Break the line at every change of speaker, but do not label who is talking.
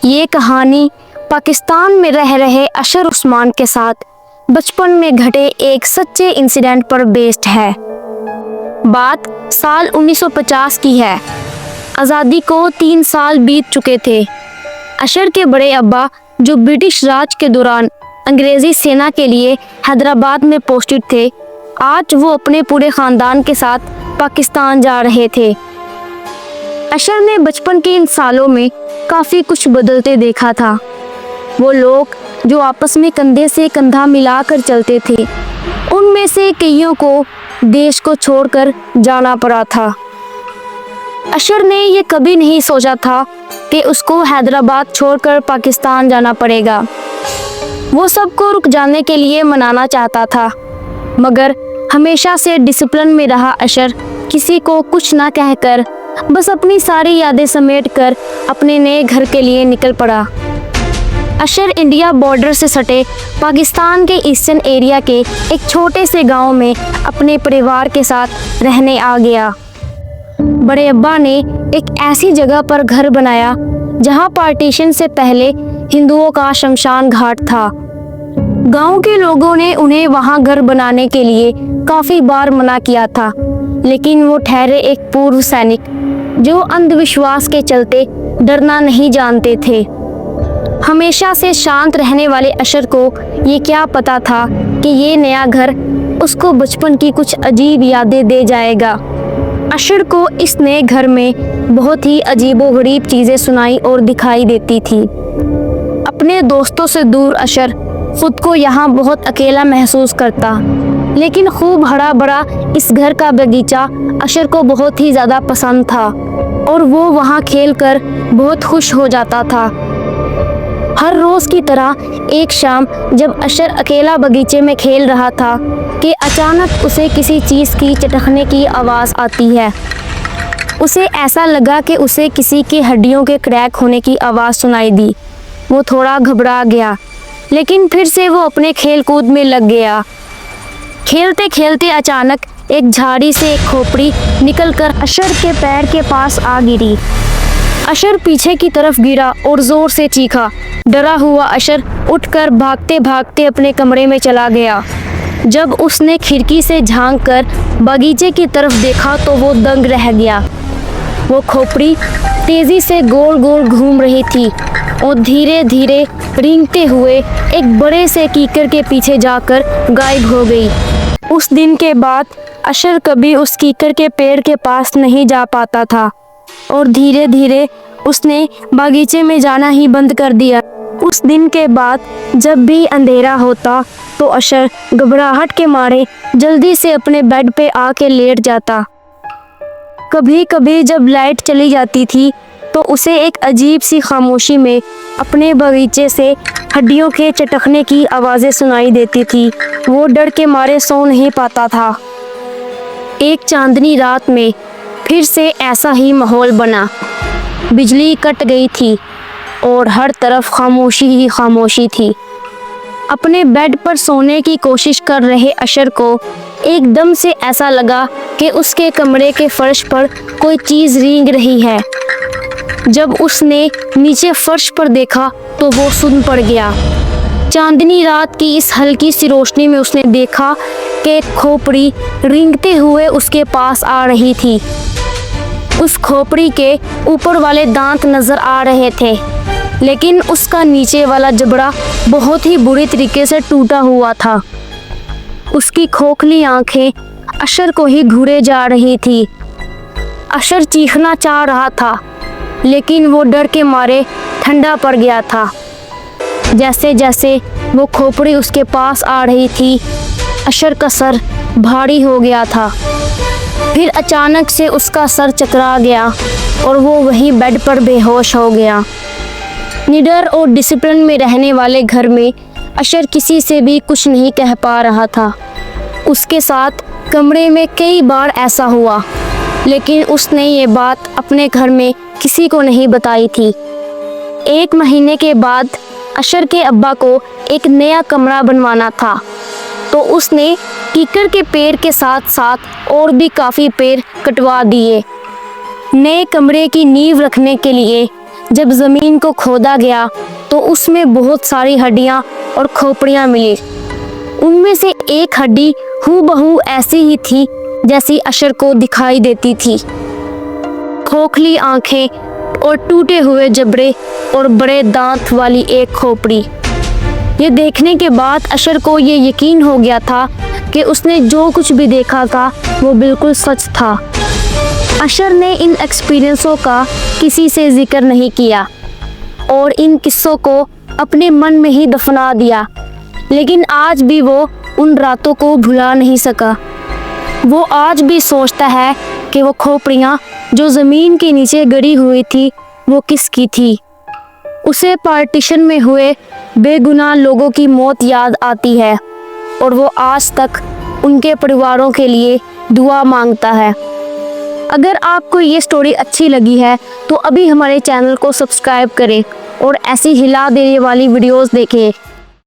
ये कहानी पाकिस्तान में रह रहे अशर उस्मान के साथ बचपन में घटे एक सच्चे इंसिडेंट पर बेस्ड है। बात साल 1950 की है। आज़ादी को 3 साल बीत चुके थे। अशर के बड़े अब्बा, जो ब्रिटिश राज के दौरान अंग्रेज़ी सेना के लिए हैदराबाद में पोस्टेड थे, आज वो अपने पूरे ख़ानदान के साथ पाकिस्तान जा रहे थे। अशर ने बचपन के इन सालों में काफ़ी कुछ बदलते देखा था। वो लोग जो आपस में कंधे से कंधा मिलाकर चलते थे, उनमें से कईयों को देश को छोड़कर जाना पड़ा था। अशर ने ये कभी नहीं सोचा था कि उसको हैदराबाद छोड़कर पाकिस्तान जाना पड़ेगा। वो सबको रुक जाने के लिए मनाना चाहता था, मगर हमेशा से डिसिप्लिन में रहा अशर किसी को कुछ ना कहकर बस अपनी सारी यादें समेटकर अपने नए घर के लिए निकल पड़ा। अशर इंडिया बॉर्डर से सटे पाकिस्तान के ईस्टर्न एरिया के एक छोटे से गांव में अपने परिवार के साथ रहने आ गया। बड़े अब्बा ने एक ऐसी जगह पर घर बनाया जहां पार्टीशन से पहले हिंदुओं का शमशान घाट था। गांव के लोगों ने उन्हें वहां घर बनाने के लिए काफ़ी बार मना किया था, लेकिन वो ठहरे एक पूर्व सैनिक जो अंधविश्वास के चलते डरना नहीं जानते थे। हमेशा से शांत रहने वाले अशर को ये क्या पता था कि ये नया घर उसको बचपन की कुछ अजीब यादें दे जाएगा। अशर को इस नए घर में बहुत ही अजीबोगरीब चीज़ें सुनाई और दिखाई देती थी। अपने दोस्तों से दूर अशर खुद को यहाँ बहुत अकेला महसूस करता, लेकिन खूब हरा भरा इस घर का बगीचा अशर को बहुत ही ज़्यादा पसंद था और वो वहाँ खेलकर बहुत खुश हो जाता था। हर रोज़ की तरह एक शाम जब अशर अकेला बगीचे में खेल रहा था कि अचानक उसे किसी चीज़ की चटकने की आवाज़ आती है। उसे ऐसा लगा कि उसे किसी की हड्डियों के क्रैक होने की आवाज़ सुनाई दी। वो थोड़ा घबरा गया, लेकिन फिर से वो अपने खेल कूद में लग गया। खेलते खेलते अचानक एक झाड़ी से एक खोपड़ी निकलकर अशर के पैर के पास आ गिरी। अशर पीछे की तरफ गिरा और ज़ोर से चीखा। डरा हुआ अशर उठकर भागते भागते अपने कमरे में चला गया। जब उसने खिड़की से झांककर बगीचे की तरफ देखा तो वो दंग रह गया। वो खोपड़ी तेज़ी से गोल गोल घूम रही थी और धीरे धीरे रेंगते हुए एक बड़े से कीकर के पीछे जाकर गायब हो गई। उस दिन के बाद अशर कभी उस कीकर के पेड़ के पास नहीं जा पाता था और धीरे धीरे उसने बागीचे में जाना ही बंद कर दिया। उस दिन के बाद जब भी अंधेरा होता तो अशर घबराहट के मारे जल्दी से अपने बेड पे आके लेट जाता। कभी कभी जब लाइट चली जाती थी तो उसे एक अजीब सी खामोशी में अपने बगीचे से हड्डियों के चटकने की आवाज़ें सुनाई देती थी। वो डर के मारे सो नहीं पाता था। एक चांदनी रात में फिर से ऐसा ही माहौल बना। बिजली कट गई थी और हर तरफ खामोशी ही खामोशी थी। अपने बेड पर सोने की कोशिश कर रहे अशर को एकदम से ऐसा लगा कि उसके कमरे के फर्श पर कोई चीज़ रेंग रही है। जब उसने नीचे फर्श पर देखा तो वो सुन पड़ गया। चांदनी रात की इस हल्की सी रोशनी में उसने देखा कि एक खोपड़ी रेंगते हुए उसके पास आ रही थी। उस खोपड़ी के ऊपर वाले दांत नज़र आ रहे थे, लेकिन उसका नीचे वाला जबड़ा बहुत ही बुरी तरीके से टूटा हुआ था। उसकी खोखली आंखें अशर को ही घूरे जा रही थी। अशर चीखना चाह रहा था, लेकिन वो डर के मारे ठंडा पड़ गया था। जैसे जैसे वो खोपड़ी उसके पास आ रही थी, अशर का सर भारी हो गया था। फिर अचानक से उसका सर चकरा गया और वो वहीं बेड पर बेहोश हो गया। निडर और डिसिप्लिन में रहने वाले घर में अशर किसी से भी कुछ नहीं कह पा रहा था। उसके साथ कमरे में कई बार ऐसा हुआ, लेकिन उसने ये बात अपने घर में किसी को नहीं बताई थी। 1 महीने के बाद अशर के अब्बा को एक नया कमरा बनवाना था, तो उसने कीकर के पेड़ के साथ साथ और भी काफ़ी पेड़ कटवा दिए। नए कमरे की नींव रखने के लिए जब ज़मीन को खोदा गया तो उसमें बहुत सारी हड्डियां और खोपड़ियां मिली। उनमें से एक हड्डी हूबहू ऐसी ही थी जैसी अशर को दिखाई देती थी। खोखली आंखें और टूटे हुए जबड़े और बड़े दांत वाली एक खोपड़ी। ये देखने के बाद अशर को ये यकीन हो गया था कि उसने जो कुछ भी देखा था वो बिल्कुल सच था। अशर ने इन एक्सपीरियंसों का किसी से जिक्र नहीं किया और इन किस्सों को अपने मन में ही दफना दिया, लेकिन आज भी वो उन रातों को भुला नहीं सका। वो आज भी सोचता है कि वो खोपड़ियाँ जो ज़मीन के नीचे गड़ी हुई थी वो किसकी थी। उसे पार्टीशन में हुए बेगुनाह लोगों की मौत याद आती है और वो आज तक उनके परिवारों के लिए दुआ मांगता है। अगर आपको ये स्टोरी अच्छी लगी है तो अभी हमारे चैनल को सब्सक्राइब करें और ऐसी हिला देने वाली वीडियोस देखें।